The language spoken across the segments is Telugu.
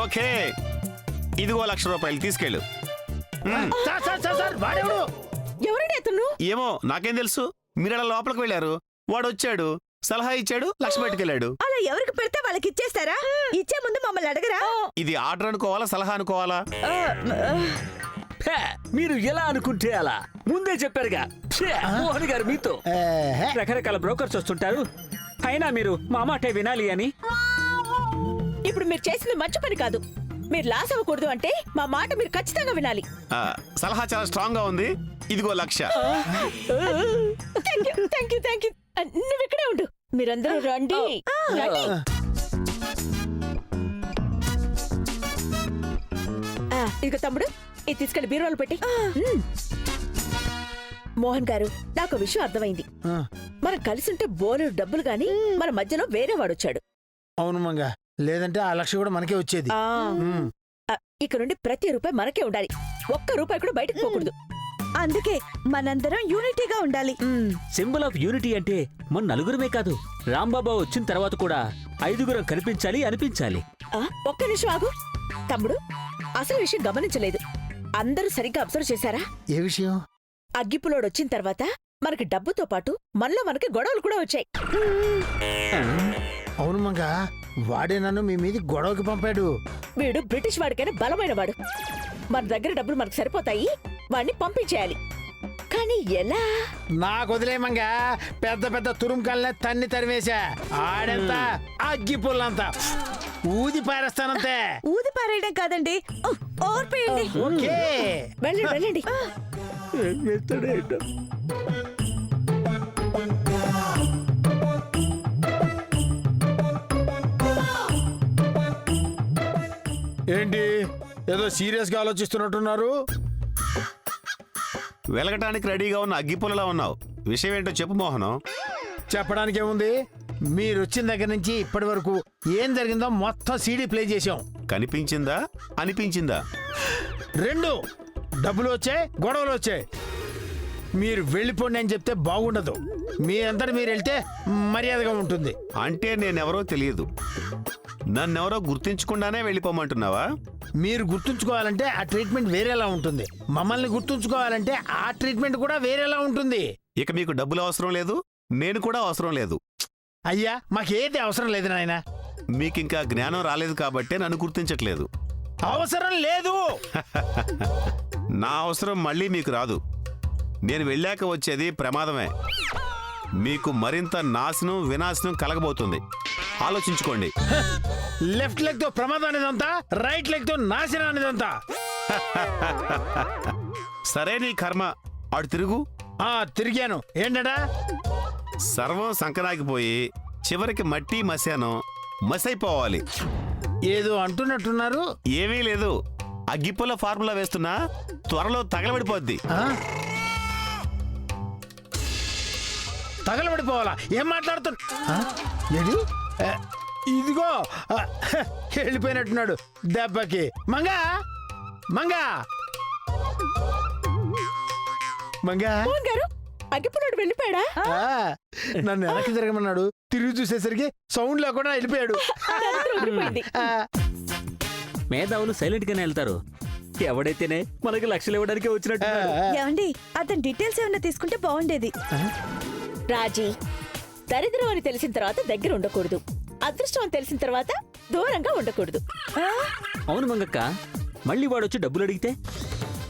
ఓకే, ఇదిగో 1,00,000 రూపాయలు తీసుకెళ్ళు. ఎవరండి అతను? ఏమో నాకేం తెలుసు, మీరు అలా లోపలికి వెళ్ళారు, వాడు వచ్చాడు, సలహా ఇచ్చాడు, 1,00,000 బయటకెళ్ళాడు. అలా ఎవరికి పెడితే వాళ్ళకి ఇచ్చేస్తారా? ఇచ్చే ముందు మమ్మల్ని అడగరా? ఇది ఆర్డర్ అనుకోవాలా, సలహా అనుకోవాలా? మీరు ఎలా అనుకుంటే అలా, ముందే చెప్పారుగా. మోహన్ గారు మీతో రకరకాల బ్రోకర్స్ వస్తుంటారు, అయినా మీరు మా మాటే వినాలి అని. ఇప్పుడు మీరు చేసింది మంచి పని కాదు. మీరు లాస్ అవ్వకూడదు అంటే మా మాట మీరు ఖచ్చితంగా వినాలి. సలహా చాలా స్ట్రాంగ్ గా ఉంది, ఇదిగో 1,00,000. Thank you. నువ్వు ఇక్కడే ఉండు, మీరందరూ రండి. ఇక తమ్ముడు, ఇది తీసుకెళ్లి బీరువాలో పెట్టి. మోహన్ గారు, నాకు విషయం అర్థమైంది. మనం కలిసి ఉంటే బోలెడు డబ్బులు గాని మన మధ్యలో వేరే వాడొచ్చాడు. అవును మంగ, లేదంటే ఆ 1,00,000 కూడా మనకే వచ్చేది. ఇక నుండి ప్రతి రూపాయి మనకే ఉండాలి, ఒక్క రూపాయి కూడా బయటకు పోకూడదు. అందుకే మనందరం యూనిటీగా ఉండాలి. సింబల్ ఆఫ్ యూనిటీ అంటే మన నలుగురమే కాదు, రాంబాబా వచ్చిన తర్వాత కూడా 5గురం కనిపించాలి అనిపించాలి. ఒక్క నిమిషం ఆగు తమ్ముడు, అసలు విషయం గమనించలేదు. అందరూ సరిగ్గా అబ్జర్వ్ చేశారా? ఏ విషయం? అగ్గిపులోడు వచ్చిన తర్వాత మనకి డబ్బుతో పాటు మనలో మనకి గొడవలు కూడా వచ్చాయి. అవును మంగ, వాడే నన్ను మీ మీది గొడవకి పంపాడు. వీడు బ్రిటిష్ వాడికైనా బలమైన వాడు. మన దగ్గర డబ్బులు మనకు సరిపోతాయి, వాడిని పంపించేయాలి. కానీ ఎలా? నాకు వదిలే మంగ, పెద్ద పెద్ద తురుముకల్నే తన్ని తరివేశా. ఆడెంత అగ్గి పుల్లంతా ఊది పారేస్తానంతే. ఊది పారేయడం కాదండి, ఓర్పేయండి. ఓకే, వెళ్ళండి. ఏంటి ఏదో సీరియస్ గా ఆలోచిస్తున్నట్టున్నారు? వెలగటానికి రెడీగా ఉన్న అగ్గిపుల్లలా ఉన్నావు, విషయం ఏంటో చెప్పు మోహనం. చెప్పడానికి ఏముంది, మీరు వచ్చిన దగ్గర నుంచి ఇప్పటి వరకు ఏం జరిగిందో మొత్తం సీడీ ప్లే చేసాం. కనిపించిందా అనిపించిందా? 2 డబ్బులు వచ్చాయి, గొడవలు వచ్చాయి. మీరు వెళ్ళిపోండి అని చెప్తే బాగుండదు. మీ అంతటి మీరు వెళ్తే మర్యాదగా ఉంటుంది. అంటే నేనెవరో తెలియదు, నన్నెవరో గుర్తించకుండానే వెళ్ళిపోమంటున్నావా? మీరు గుర్తుంచుకోవాలంటే ఆ ట్రీట్మెంట్ వేరేలా ఉంటుంది, మమ్మల్ని గుర్తుంచుకోవాలంటే ఆ ట్రీట్మెంట్ కూడా వేరేలా ఉంటుంది. ఇక మీకు డబ్బులు అవసరం లేదు, నేను కూడా అవసరం లేదు. అయ్యా, మాకేది అవసరం లేదు నాయన. మీకింకా జ్ఞానం రాలేదు కాబట్టే నన్ను గుర్తించట్లేదు. అవసరం లేదు. నా అవసరం మళ్ళీ మీకు రాదు. నేను వెళ్ళాక వచ్చేది ప్రమాదమే. మీకు మరింత నాశనం వినాశనం కలగబోతుంది, ఆలోచించుకోండి. లెఫ్ట్ లెగ్ తో ప్రమాదం అనేదంతా, రైట్ లెగ్ తో నాశనం అనేదంతా. సరే నీ కర్మ, అటు తిరుగు. తిరిగాను. ఏంటడా? సర్వం సంకనాగిపోయి చివరికి మట్టి మశానం మసైపోవాలి. ఏదో అంటున్నట్టున్నారు. ఏమీ లేదు, అగ్గిపుల్ల ఫార్ములా వేస్తున్నా, త్వరలో తగలబడిపోద్ది. తగలబడిపోవాలా? ఏం మాట్లాడుతున్నా? ఇదిగో వెళ్ళిపోయినట్టున్నాడు దెబ్బకి. మంగా మంగా మంగా గారు, అగ్గిపులోడు వెళ్ళిపోయాడా? నన్ను వెనక్కి తిరగమన్నాడు, తిరిగి చూసేసరికి సౌండ్ లేకుండా వెళ్ళిపోయాడు. మేధావులు సైలెంట్ గానే వెళ్తారు, ఎవడైతేనే మనకి 1,00,000 ఇవ్వడానికి వచ్చినట్టు. ఏమండి, అతని డీటెయిల్స్ ఏమన్నా తీసుకుంటే బాగుండేది. రాజీ, దరిద్రం అని తెలిసిన తర్వాత దగ్గర ఉండకూడదు, అదృష్టం అని తెలిసిన తర్వాత దూరంగా ఉండకూడదు. అవును మంగక్క, మళ్ళీ వాడొచ్చి డబ్బులు అడిగితే?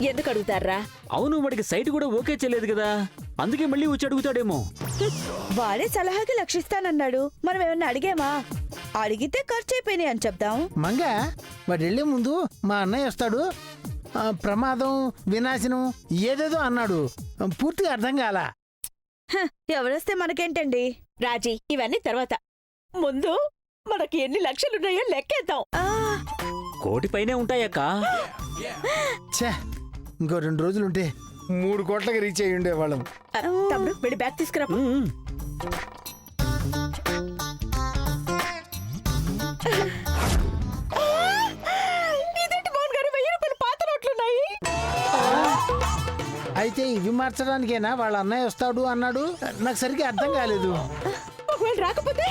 ఎందుకు అడుగుతారా? అవును, వాడికి సైట్ కూడా ఓకే చేయలేదు కదా, అందుకే మళ్ళీ వచ్చి అడుగుతాడేమో. వాడే సలహాకి లక్షిస్తానన్నాడు, మనం ఏమన్నా అడిగామా? అడిగితే ఖర్చు అయిపోయినాయి అని చెప్దాం. మంగా, వాడు వెళ్లే ముందు మా అన్నయ్య వస్తాడు, ప్రమాదం వినాశనం ఏదేదో అన్నాడు, పూర్తిగా అర్థం కాల. ఎవరొస్తే మనకేంటండి? రాజీ, ఇవన్నీ తర్వాత, ముందు మనకి ఎన్ని లక్షలున్నాయో లెక్కేద్దాం. 1 కోటి పైనే ఉంటాయక్క. ఇంకో 2 రోజులుంటే 3 కోట్లకి రీచ్ అయ్యి ఉండేవాళ్ళం. తమ్ముడు, వెళ్ళి బ్యాగ్ తీసుకురా. అయితే ఇవి మార్చడానికేనా వాళ్ళ అన్నయ్య వస్తాడు అన్నాడు? నాకు సరిగ్గా అర్థం కాలేదు. ఒకవేళ రాకపోతే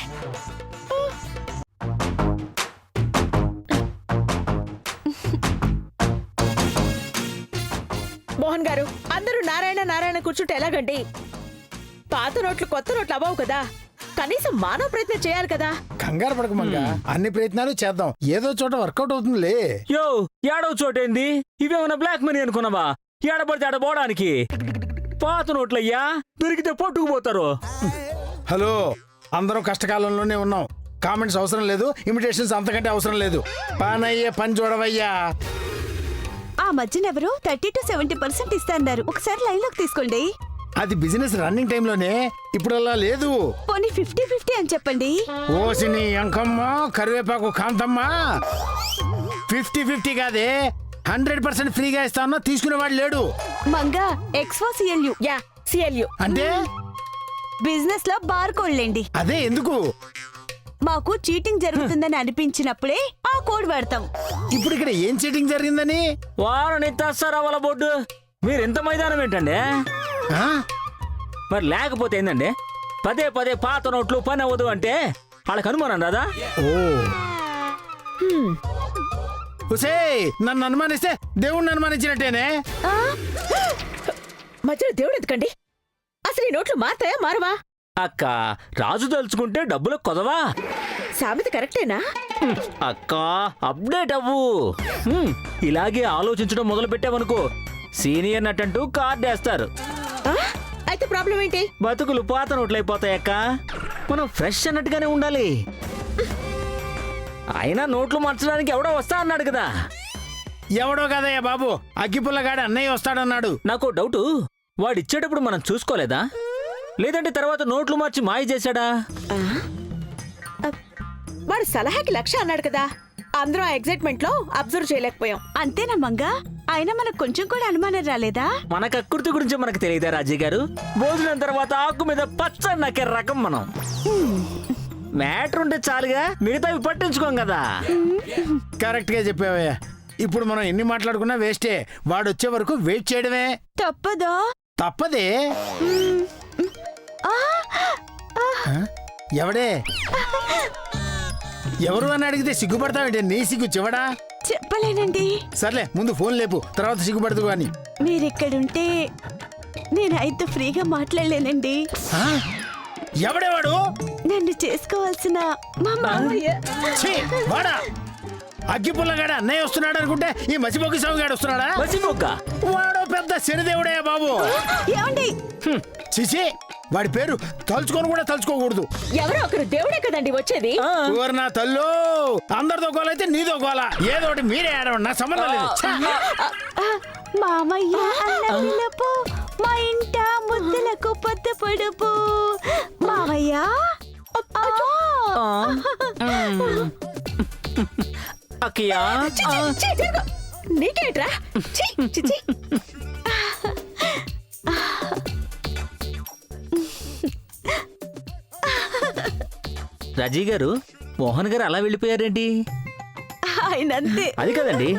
మోహన్ గారు, అందరూ నారాయణ నారాయణ కూర్చుంటే ఎలాగండి? పాత నోట్లు కొత్త నోట్లు అవ్వవు కదా, కనీసం మానవ ప్రయత్నం చేయాలి కదా. కంగారు పడకమంగా, అన్ని ప్రయత్నాలు చేద్దాం, ఏదో చోట వర్కౌట్ అవుతుందిలే. యో ఏడవ చోటేంది? ఇవేమన్నా బ్లాక్ మనీ అనుకున్నావా? ఏడబడితే ఆడబోవడానికి. పాత నోట్లయ్యా, దొరికితే పట్టుకుపోతారు. హలో, అందరం కష్టకాలంలోనే ఉన్నాం. కామెంట్స్ అవసరం లేదు, ఇమిటేషన్స్ అంతకంటే అవసరం లేదు. పనయ్యే పని చూడవయ్యా. ఆ మధ్యన ఎవరు 30 to 70% ఇస్తాన్నారు. ఒకసారి లైన్ లోకి తీసుకోండి. అది బిజినెస్ రన్నింగ్ టైంలోనే, ఇప్పుడు అలా లేదు. పోనీ 50-50 అని చెప్పండి. ఓసిని అంకమ్మ, కరివేపాకు కాంతమ్మ, 50-50 కాదే, 100% ఫ్రీగా ఇస్తాను. తీసుకునేవాడు లేడు. మంగా ఎక్స్వో సిఎల్యు. యా సిఎల్యు అంటే బిజినెస్ లో బార్ కోడ్లేండి. అదే ఎందుకు? మాకు చీటింగ్ జరుగుతుందని అనిపించినప్పుడే ఆ కోడ్ వాడతాం. ఇప్పుడు ఇక్కడ ఏం చీటింగ్ జరిగిందని? వారని తెస్తారా వాళ్ళ బోర్డు? మీరు ఎంత మైదానం ఏంటండి? ఆ? మరి లేకపోతే ఏందండి? పదే పదే పాత నోట్లు పని అవ్వదు అంటే వాళ్ళకి అనుమానం రాదా? ఓ ఉసే, నన్ను అనుమానిస్తే దేవుణ్ణి అనుమానించినట్టేనే. ఆ? మధ్యలో దేవుడు ఎందుకండి? అసలు ఈ నోట్లు మారతాయా మారవా? అక్క, రాజు తలుచుకుంటే డబ్బులు కొదవా? సామెత కరెక్టేనా? అక్క, అప్డేట్ అవ్వు. ఇలాగే ఆలోచించడం మొదలు పెట్టావనుకో, సీనియర్ నటంటూ కార్డేస్తారు. ఆ? అయితే ప్రాబ్లం ఏంటి? బతుకులు పాత నోట్లయిపోతాయక్క. మనం ఫ్రెష్ అన్నట్టుగానే ఉండాలి. అయినా నోట్లు మార్చడానికి ఎవడో వస్తా అన్నాడు కదా. ఎవడో కదయ్యా బాబు, అగ్గిపుల్లగాడి అన్నయ్య వస్తాడన్నాడు. నాకు డౌటు, వాడిచ్చేటప్పుడు మనం చూసుకోలేదా? లేదంటే తర్వాత నోట్లు మార్చి మాయ చేశాడా? ఆ? వాడు సలహాకి 1,00,000 అన్నాడు కదా, అందరూ ఆ ఎగ్జైట్మెంట్ లో అబ్జర్వ్ చేయలేకపోయాం. అంతేనా మంగా? అయినా మనకు కొంచెం కూడా అనుమానం రాలేదా? మన కక్కుర్తి గురించి మనకు తెలియదా రాజీ గారు? భోజనం తర్వాత ఆకు మీద పచ్చడి నాకే రకం మనం. మ్యాటర్ ఉంటే చాలుగా, మిగతావి పట్టించుకోం కదా. కరెక్ట్ గా చెప్పావయ్యా. ఇప్పుడు మనం ఎన్ని మాట్లాడుకున్నా వేస్టే. వాడు వచ్చే వరకు వెయిట్ చేయడమే. తప్పదా? తప్పదే. ఆ? ఆ? ఎవడే? ఎవరు అని అడిగితే సిగ్గుపడతావంటే, నీ సిగ్గు చివడా? చెప్పలేనండి. సర్లే, ముందు ఫోన్ లేపు, తర్వాత సిగ్గుపడదు కానీ. మీరిక్కడుంటే నేను అయితే ఫ్రీగా మాట్లాడలేనండి. ఆ? ఎవడేవాడు? నన్ను చేసుకోవాల్సిన మా మామయ్య. ఛీ, వాడా? అగ్గిపుల్లగాడు అన్నయ్య వస్తున్నాడు అనుకుంటే ఈ మసిబొగ్గి స్వామిగాడు వస్తున్నాడా? మసిబొగ్గ వాడో పెద్ద శనిదేవుడే బాబు. ఏమండి? చిచి, వాడి పేరు తలుచుకొని కూడా తలుచుకోకూడదు. ఎవరో ఒకరు దేవుడే కదండి వచ్చేది. ఊరు నా తల్లు, అందరితో గోల అయితే నీతో గోల. ఏదో ఒకటి మీరే ఆడవండి, నా సంబంధం లేదు. ఛ! మామయ్య అన్న పిలుపు, మా ఇంట ముద్దలకు పొద్దు పొడుపు. మామయ్య అక్కయ్యా, నీకేంట్రా? రాజీ గారు, మోహన్ గారు అలా వెళ్ళిపోయారేంటి? ఆయనంతే. అది కదండి,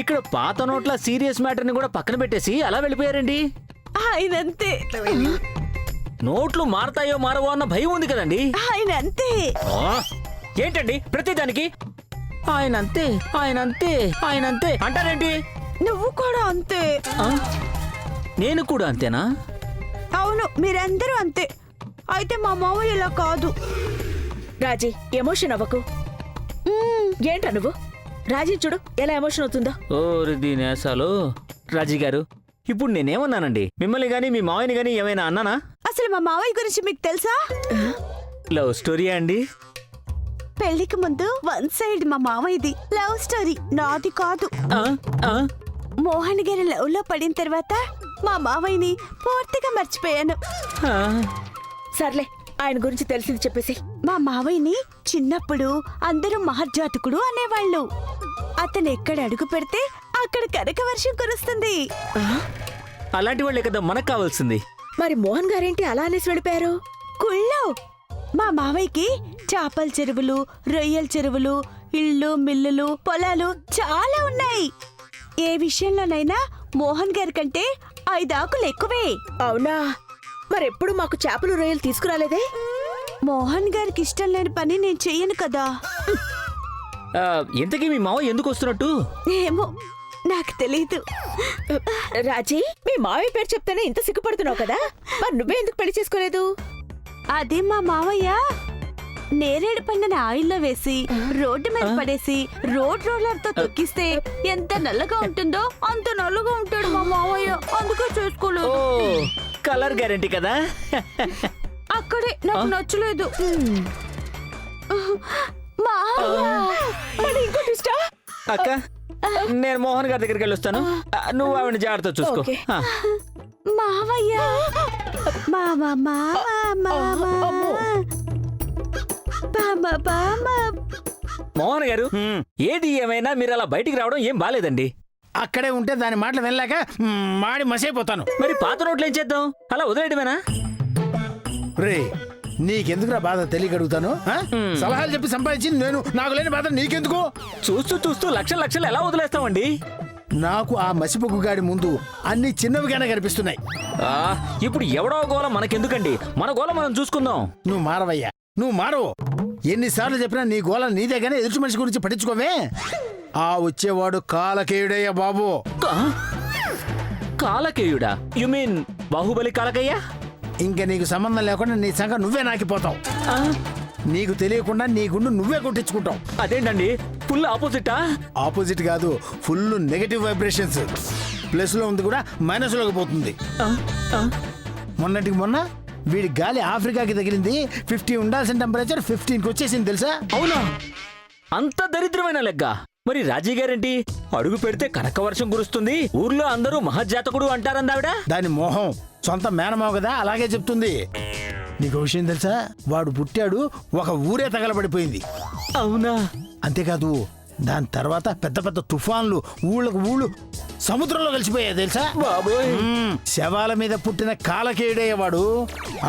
ఇక్కడ పాత నోట్ల సీరియస్ మ్యాటర్ ని కూడా పక్కన పెట్టేసి అలా వెళ్ళిపోయారండి. ఆయనంతే. నోట్లు మారతాయో మారవో అన్న భయం ఉంది కదండి. ఆయనంతే. ఏంటండి ప్రతిదానికి ఆయనంతే ఆయనంతే ఆయనంతే అంటారేంటి? నువ్వు కూడా అంతే. నేను కూడా అంతేనా? అవును, మీరందరూ అంతే. అయితే మా మామయ్య ఇలా కాదు. రాజీ, ఎమోషన్ అవ్వకు. ఏంటా నువ్వు? రాజీ చూడు ఎలా ఎమోషన్ అవుతుందో. ఓరి దీనేసాలు. రాజీ గారు, ఇప్పుడు నేనేమన్నానండి? మిమ్మల్ని గాని మీ మావయ్యని గాని ఏమైనా అన్నానా? అసలు మా మావయ్య గురించి మీకు తెలుసా? లవ్ స్టోరీయా అండి? పెళ్లికి ముందు 1 సైడ్ మా మావయ్యది లవ్ స్టోరీ, నాది కాదు. మోహన్ గారి లవ్ లో పడిన తర్వాత మా మావయ్యని పూర్తిగా మర్చిపోయాను. సర్లే, ఆయన గురించి తెలిసింది చెప్పేసి. మా మావయ్యని చిన్నప్పుడు అందరూ మహర్జాతకుడు అనేవాళ్ళు. అతను ఎక్కడ అడుగు పెడితే అక్కడ కనక వర్షం కురుస్తుంది. అలాంటి వాళ్ళే కదా మనకు కావాల్సింది. మరి మోహన్ గారేంటి అలా అనేసి వెళ్ళిపోయారు? కుళ్ళో మా మావయ్యకి చేపల చెరువులు, రొయ్యల చెరువులు, ఇళ్ళు, మిల్లులు, పొలాలు చాలా ఉన్నాయి. ఏ విషయంలోనైనా మోహన్ గారి కంటే 5 ఆకులు ఎక్కువే. అవునా? మరెప్పుడు మాకు చేపలు రొయ్యలు తీసుకురాలేదే? మోహన్ గారికి ఇష్టం లేని పని నేను చెయ్యను కదా. ఇంతకీ మీ మావ ఎందుకు వస్తున్నట్టు? ఏమో నాకు తెలీదు. రాజీ, మీ మావయ్య పేరు చెప్తేనే ఇంత సిగ్గుపడుతున్నావు కదా, మరి నువ్వే ఎందుకు పెళ్లి చేసుకోలేదు? అదే మా మావయ్య నేరేడు పండుని ఆయిల్లో వేసి రోడ్డు మీద పడేసి రోడ్ రోలర్ తో తొక్కిస్తే ఎంత నల్లగా ఉంటుందో అంత నల్లగా ఉంటాడు మా మావయ్య. అందుకే ఓ చేసుకోలేదు. కలర్ గ్యారంటీ కదా. అక్కడే నాకు నచ్చలేదు. మావయ్య మరి ఇంకో ట్విస్టా? అక్క, నేను మోహన్ గారి దగ్గరికి వెళ్ళొస్తాను. నువ్వు ఆవిడ జాగ్రత్త చూసుకో. ఓకే. మావయ్య మామ మామ మామ బామ బామ. మోహన్ గారు, ఏది ఏమైనా మీరు అలా బయటికి రావడం ఏం బాలేదండి. అక్కడే ఉంటే దాని మాటలు వినలేక మాడి మసైపోతాను. మరి పాత నోట్లు ఏం చేద్దాం? అలా వదిలేయడమేనా? రే, నీకెందుకురా బాధ తెలియగడుగుతాను? సలహాలు చెప్పి సంపాదించింది నేను, నాకు లేని బాధ నీకెందుకు? చూస్తూ చూస్తూ లక్షలు లక్షలు ఎలా వదిలేస్తామండి? నాకు ఆ మసిపొగ్గు గాడి ముందు అన్ని చిన్నవిగానే కనిపిస్తున్నాయి. ఆ, ఇప్పుడు ఎవడో గోల మనకెందుకండి? మన గోల మనం చూసుకుందాం. నువ్వు మారవయ్యా, నువ్వు మారవు. ఎన్నిసార్లు చెప్పినా నీ గోల నీదేగానే ఎదుటి మనిషి గురించి పట్టించుకోవే. ఆ వచ్చేవాడు కాలకేయుడయ్యా బాబు. కాలకేయుడా? యు మీన్ బాహుబలి కాలకయ్యా? ఇంక నీకు సంబంధం లేకుండా నీ సంగ నువ్వే నాకిపోతావు. ఆ, నీకు తెలియకుండా నీ గుండు నువ్వే కొట్టించుకుంటావు. అదేంటండి, ఫుల్ ఆపోజిటా? ఆపోజిట్ కాదు, ఫుల్ నెగటివ్ వైబ్రేషన్స్. ప్లస్ లో ఉంది కూడా మైనస్ లోకి పోతుంది. ఆ, ఆ. మొన్నటికి మొన్న వీడి గాలి ఆఫ్రికాకి తగిలింది. 50 ఉండాల్సిన టెంపరేచర్ 15కి వచ్చేసింది తెలుసా? అవునా? అంత దరిద్రమైన లెక్క. మరి రాజీ గారేంటి అడుగు పెడితే కనక వర్షం కురుస్తుంది, ఊర్లో అందరూ మహజ్జాతకుడు అంటారందావిడ. దాని మోహం సొంత మేనమావ కదా, అలాగే చెప్తుంది. నీకు విషయం తెలుసా? వాడు పుట్టాడు, ఒక ఊరే తగలబడిపోయింది. అవునా? అంతేకాదు, దాని తర్వాత పెద్ద పెద్ద తుఫాన్లు, ఊళ్ళకు ఊళ్ళు సముద్రంలో కలిసిపోయాయి తెలుసా? బాబోయ్. శవాల మీద పుట్టిన కాలకేయుడయ్యేవాడు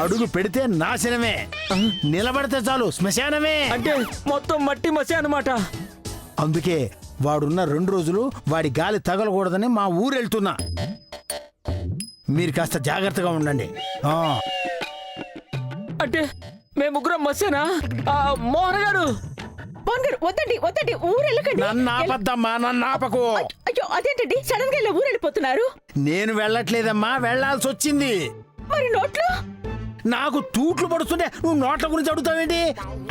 అడుగు పెడితే నాశనమే, నిలబడితే చాలు శ్మశానమే. అంటే మొత్తం మట్టి మసి అన్నమాట. అందుకే వాడున్న 2 రోజులు వాడి గాలి తగలకూడదని మా ఊరు వెళ్తున్నా. మీరు కాస్త జాగ్రత్తగా ఉండండి. అంటే మేము ముగ్గురం మసేనా? మోహన్ గారు, మోహన్ గారు, వద్దండి వద్దండి, ఊరు వెళ్ళకండి. నన్ను ఆపద్దమ్మా, నన్ను ఆపకు. అయ్యో, అదేంటండి సడన్ గా ఇలా ఊరు వెళ్ళిపోతున్నారు? నేను వెళ్ళట్లేదమ్మా, వెళ్ళాల్సి వచ్చింది. మరి నోట్లు? నాకు తూట్లు పడుతుంటే నువ్వు నోట్ల గురించి అడుగుతావేంటి?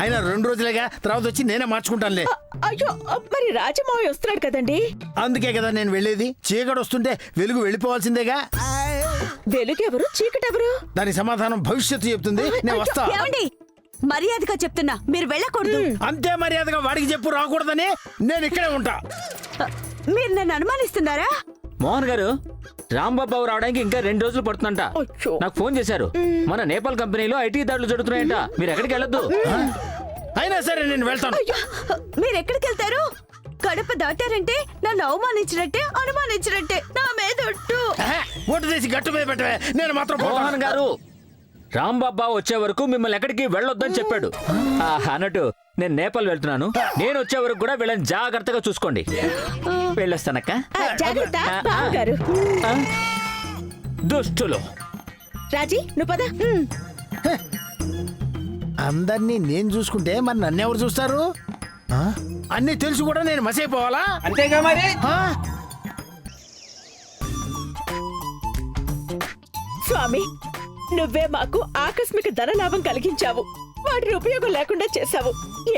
అయినా 2 రోజులేగా, తర్వాత వచ్చి నేనే మార్చుకుంటానులే. అయ్యో, మరి రాజమావయ్య వస్తున్నాడు కదండి. అందుకే కదా నేను వెళ్ళేది. చీకటి వస్తుంటే వెలుగు వెళ్ళిపోవాల్సిందేగా. వెలుగెవరు, చీకటెవరు? దాని సమాధానం భవిష్యత్తు చెప్తుంది. నేను వస్తా. ఏమండి, మర్యాదగా చెప్తున్నా, మీరు వెళ్ళకూడదు. అంతే మర్యాదగా వాడికి చెప్పు రాకూడదని. నేను ఇక్కడే ఉంటా. మీరు నన్ను అనుమానిస్తున్నారా? మోహన్ గారు, రాంబాబు రావడానికి ఇంకా 2 రోజులు పడుతుందంట. అచ్చో. నాకు ఫోన్ చేశారు. మన నేపాల్ కంపెనీలో ఐటీ దాడులు జరుగుతున్నాయంట. మీరు ఎక్కడికి వెళ్ళొద్దు. అయినా సరే నేను వెళ్తాను. మీరు ఎక్కడికి వెళ్తారు? గడప దాటారంటే నన్ను అవమానించినట్టే, అనుమానించినట్టే. నా మీద ఒట్టు. ఓటు తీసి గట్టు మీద పెట్టవే. నేను మాత్రం పోతాను. మోహన్ గారు, రాంబాబా వచ్చే వరకు మిమ్మల్ని ఎక్కడికి వెళ్ళొద్దని చెప్పాడు. అన్నట్టు నేను నేపాల్ వెళ్తున్నాను. నేను వచ్చే వరకు కూడా వీళ్ళని జాగ్రత్తగా చూసుకోండి. వెళ్ళొస్తానక్క. జాగ్రత్త బావగారు. దుష్టులు. రాజీ, నువ్వు పద. అందరినీ నేను చూసుకుంటే మరి నన్నెవరు చూస్తారు? అన్నీ తెలుసు కూడా నేను మసైపోవాలా? అంతేగా మరి. స్వామి, నువ్వే మాకు ఆకస్మిక ధనలాభం కలిగించావు. వాటిని ఉపయోగం లేకుండా చేశావు.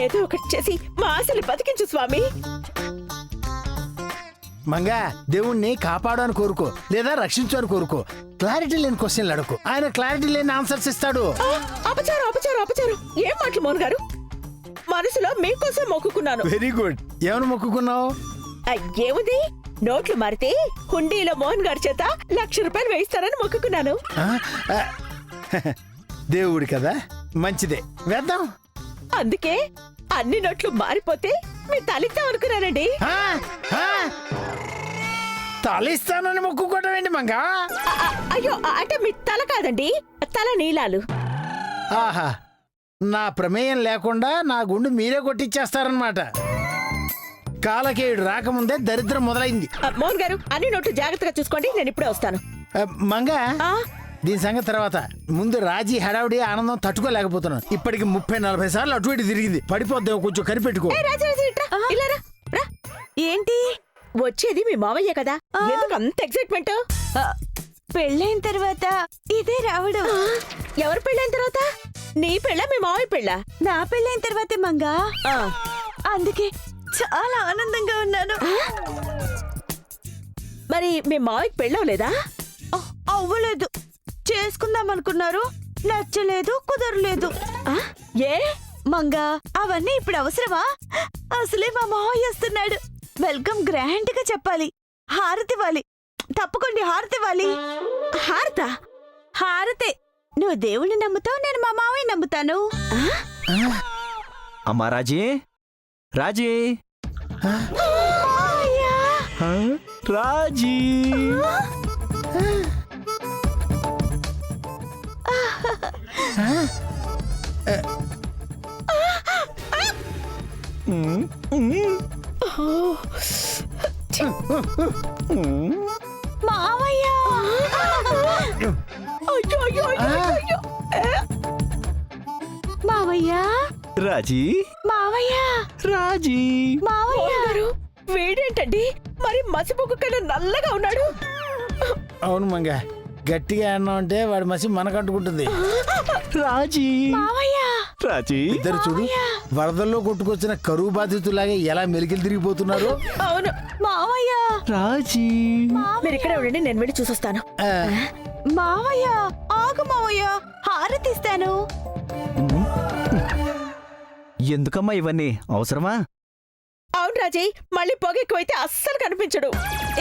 ఏదో ఒకటి చేసి మా ఆశలు బతికించు స్వామి. మంగా, దేవుణ్ణి కాపాడు అని కోరుకో, లేదా రక్షించు అని కోరుకో. క్లారిటీ లేని క్వశ్చన్లు అడుగు, ఆయన క్లారిటీ లేని ఆన్సర్స్ ఇస్తాడు. అపచారం అపచారం అపచారం. ఏం మాటలు మోహన్ గారు? మనసులో మీకోసం మొక్కుకున్నాను. Very good. ఏమని మొక్కుకున్నావు? ఏముంది, నోట్లు మారితే హుండీలో మోహన్ గారి చేత 1,00,000 రూపాయలు వేయిస్తారని మొక్కుకున్నాను. దేవుడి కదా, మంచిదే, వేద్దాం. అందుకే అన్ని నోట్లు మారిపోతే మీ తలిద్దాం అనుకున్నానండి. తలిస్తానని మొక్కుకోవడం ఏంటి మంగా? అయ్యో, అంటే మీ తల కాదండి, తల నీలాలు. ఆహా, నా ప్రమేయం లేకుండా నా గుండు మీరే కొట్టిచ్చేస్తారనమాట. కాలకేయుడు రాకముందే దరిద్రం మొదలైంది. మోహన్ గారు అన్ని నోట్లు జాగ్రత్తగా చూసుకోండి, నేను ఇప్పుడే వస్తాను. మంగ, ఆ, దీని సంగతి తర్వాత. ముందు రాజీ హడావుడి ఆనందం తట్టుకోలేకపోతున్నాను. ఇప్పటికి 30-40 సార్లు అటు ఇటు తిరిగింది. పడిపోద్దాం, కొంచెం కనిపెట్టుకో. ఏ రాజు, రాజు, ఇట్రా. ఇలా రా, రా. ఏంటి? వచ్చేది మీ మావయ్య కదా, ఎందుకు అంత ఎక్సైట్మెంట్? ఆ, పెళ్ళైన తర్వాత ఇదే రావడం. ఎవరు పెళ్ళైన తర్వాత? నీ పెళ్ళ, మీ మావయ్య పెళ్ళ? నా పెళ్ళైన తర్వాతే మంగా, అందుకే చాలా ఆనందంగా ఉన్నాను. మరి మీ మావయ్యకి పెళ్ళవలేదా? అవ్వలేదు. చేసుకుందాం అనుకున్నారు, నచ్చలేదు, కుదరలేదు. ఏ మంగా, అవన్నీ ఇప్పుడు అవసరమా? అసలే మా మావయ్య వస్తున్నాడు. వెల్కమ్ గ్రాండ్ గా చెప్పాలి. హారతి ఇవ్వాలి, తప్పకుండా హారతి ఇవ్వాలి. హారత? హారతే. నువ్వు దేవుణ్ణి నమ్ముతావు, నేను మా మావయ్య నమ్ముతాను. అమ్మా రాజీ, రాజీ, మావయ్య! రాజీ. మావయ్య! అయ్యో, అయ్యో, అయ్యో, అయ్యో. మావయ్య! రాజీ, మావయ్య! రాజీ. మావయ్య! మోహన్ గారు, వేడేంటండి మరి మసిపొక్కు కన్నా నల్లగా ఉన్నాడు? అవును మంగ, గట్టిగా అన్నాం అంటే వాడి మసి మనకంటుకుంటుంది. రాజీ, మావయ్య! రాజీ. ఇద్దరు చూడు, వరదల్లో కొట్టుకొచ్చిన కరువు బాధితులాగా ఎలా మెలికలు తిరిగిపోతున్నారు. అవును. మావయ్య! రాజీ. మీరు ఇక్కడే ఉండండి, నేను వెళ్ళి చూసొస్తాను. మావయ్య! ఆగు మావయ్య, హారతిస్తాను. ఎందుకమ్మా ఇవన్నీ అవసరమా? అవును రాజీ, మళ్ళీ పొగ ఎక్కువైతే అస్సలు కనిపించడు.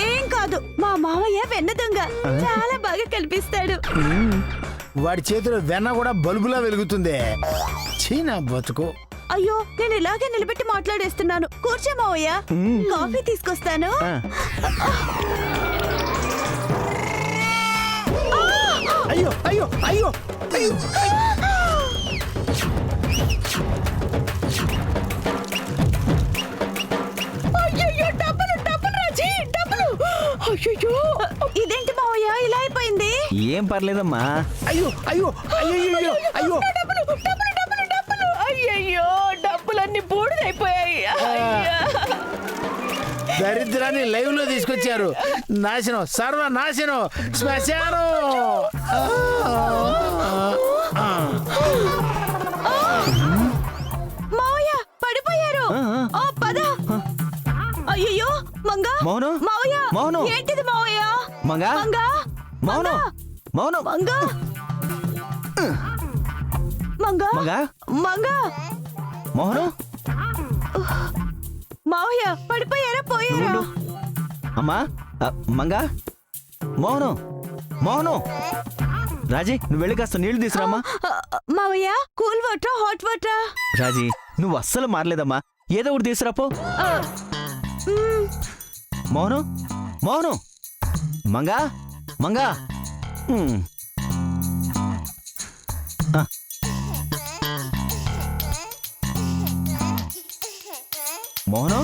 ఏం కాదు, మా మావయ్య వెన్న దొంగ, చాలా బాగా కనిపిస్తాడు. వాడి చేతిలో వెన్న కూడా బల్బులా వెలుగుతుంది. చీనా బతుకు. అయ్యో, నేను ఇలాగే నిలబెట్టి మాట్లాడేస్తున్నాను. కూర్చో మావయ్య, కాఫీ తీసుకొస్తాను. అయ్యో అయ్యో అయ్యో అయ్యో. అయ్యయ్యో, డబ్బులు, డబ్బులు రాజీ, డబ్బులు. అయ్యయ్యో. ఇదేంటి మావయ్య ఇలా అయిపోయింది? ఏం పర్లేదమ్మా. అయ్యో అయ్యో అయ్యో అయ్యో అయ్యో. డబ్బులు, డబ్బులు, డబ్బులు, డబ్బులు. అయ్యయ్యో, డబ్బులన్నీ బూడిదైపోయాయి. అయ్యా. దరిద్రాన్ని లైవ్ లో తీసుకొచ్చారు. నాశనం, సర్వనాశనం, శ్మశానం. మావయ్య పడిపోయారు. ఓ పద. అయ్యయ్యో మంగా, మౌను, మావయ్య, మౌను. ఏంటిది మావయ్య? మంగా, మంగా, మౌను, మౌను. మంగా, మంగా, మంగా, మంగా. మౌను. మావయ్య పడిపోయారా, పోయారా? ఉండు. అమ్మా, మంగా, మౌను, మౌను. రాజీ, నువ్వు వెళ్ళి కాస్త నీళ్లు తీసురామ్మా. మావయ్య, కూల్ వాటర్, హాట్ వాటర్? రాజీ, నువ్వు అస్సలు మారలేదమ్మా. ఏదో ఒకటి తీసురాపో. మౌను, మౌను. మంగా, మంగా. మౌను.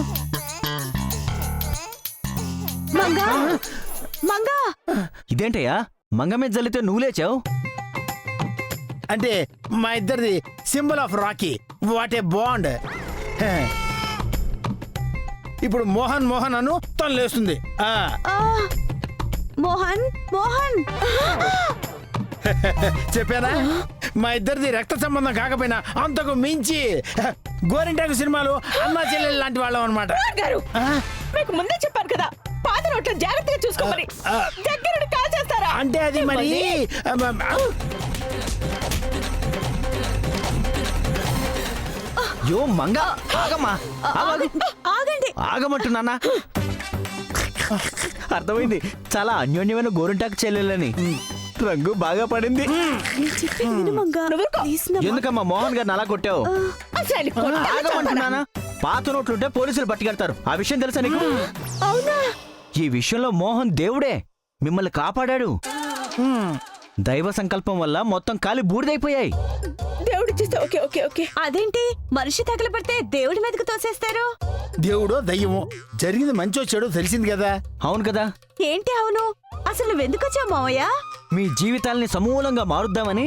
మంగా, మంగా. ఇదేంటయ్యా, మంగ మీద జల్లితే నువ్వు లేచావు? అంటే మా ఇద్దరిది symbol of Rocky. What a bond. ఇప్పుడు మోహన్ మోహన్ అను తను లేస్తుంది. మోహన్, మోహన్. చెప్పానా, మా ఇద్దరిది రక్త సంబంధం కాకపోయినా అంతకు మించి గోరింటాకు సినిమాలు అన్నా చెల్లెలు లాంటి వాళ్ళం అనమాట. మోహన్ గారు, మీకు ముందే చెప్పాను కదా, పాత నోట్ల జాగ్రత్తగా చూసుకోమని. దగ్గర కాల్ చేస్తారా? అంటే అది మరి యో మంగ, ఆగమ్మా, ఆగండి. ఆగమంటున్నానా? అర్థమైంది, చాలా అన్యోన్యమైన గోరింటాకు చెల్లెలని. రంగు బాగా పడింది. నేను చెప్పేది విను మంగా. ప్లీజ్ నా మాట. ఎందుకమ్మా మోహన్ గారిని అలా కొట్టావు? అసలు కొట్టాలి, ఆగమంటున్నానా? పాత నోట్లుంటే పోలీసులు పట్టుకెళ్తారు. ఆ విషయం తెలుసా నీకు? అవునా? ఈ విషయంలో మోహన్ దేవుడే మిమ్మల్ని కాపాడాడు. దైవ సంకల్పం వల్ల మొత్తం కాలి బూడిదైపోయాయి. దేవుడి చేస్తే ఓకే ఓకే ఓకే. అదేంటి, మనిషి తగలబడితే దేవుడి మీదకి తోసేస్తారు? దేవుడో దయ్యమో జరిగింది మంచో చెడో తెలిసింది కదా. అవును కదా, ఏంటి అవును? అసలు నువ్వెందుకు వచ్చావు మావయ్య? మీ జీవితాల్ని సమూలంగా మారుద్దామని.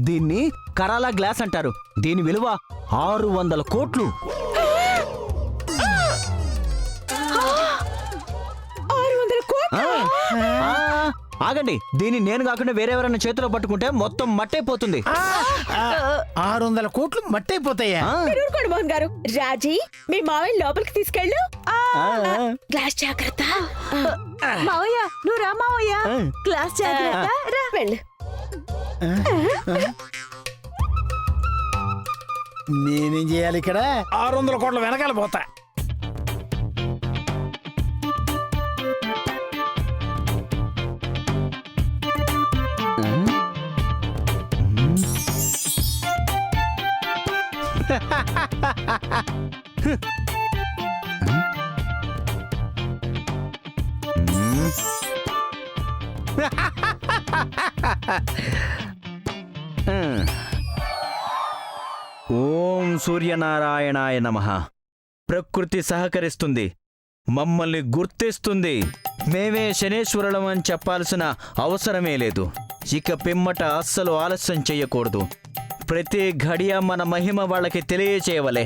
దీన్ని కరాలా గ్లాస్ అంటారు. దీని విలువ 600 కోట్లు. 600 కోట్లు. ఆ, ఆగండి, దీన్ని నేను కాకుండా వేరెవరైనా చేతిలో పట్టుకుంటే మొత్తం మట్టైపోతుంది. 600 కోట్లు మట్టయిపోతాయా? ఆ, మీరు ఊరుకోండి మోహన్ గారు. రాజీ, మీ మావయ్య లోపలికి తీసుకెళ్ళు. గ్లాస్ జాగ్రత్త. మావయ్య నువ్వు రా మావయ్య. క్లాస్ జాగ్రత్త రా. వెళ్ళు. నేనేం చేయాలి ఇక్కడ? 600 కోట్ల వెనకాల పోతా. ఓం సూర్యనారాయణాయ నమః. ప్రకృతి సహకరిస్తుంది, మమ్మల్ని గుర్తిస్తుంది. మేమే శనేశ్వరులం అని చెప్పాల్సిన అవసరమే లేదు. ఇక పిమ్మట అస్సలు ఆలస్యం చెయ్యకూడదు. ప్రతి ఘడియ మన మహిమ వాళ్ళకి తెలియచేయవలే.